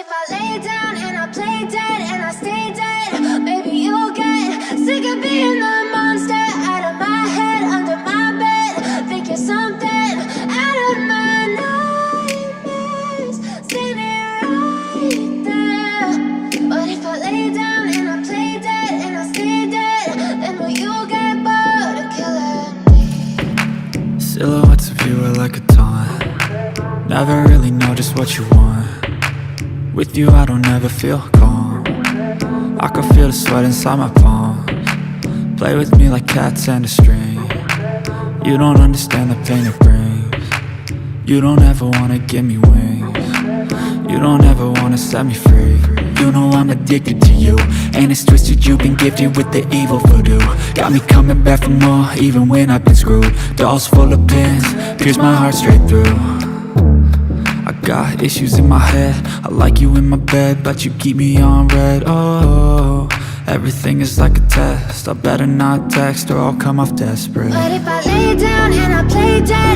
if I lay down and I play dead and I stay dead, maybe you'll get sick of being the monster out of my head, under my bed. Think you're something out of my nightmares, standing right there. But if I lay down and I play dead and I stay dead, then will you get bored of killing me? Silhouettes of you are like a taunt. Never really know just what you want. With you I don't ever feel calm. I can feel the sweat inside my palms. Play with me like cats and a string. You don't understand the pain it brings. You don't ever wanna give me wings. You don't ever wanna set me free. You know I'm addicted to you, and it's twisted, you've been gifted with the evil voodoo. Got me coming back for more, even when I've been screwed. Dolls full of pins, pierce my heart straight through. I got issues in my head, I like you in my bed, but you keep me on red. Oh, everything is like a test, I better not text or I'll come off desperate. But if I lay down and I play dead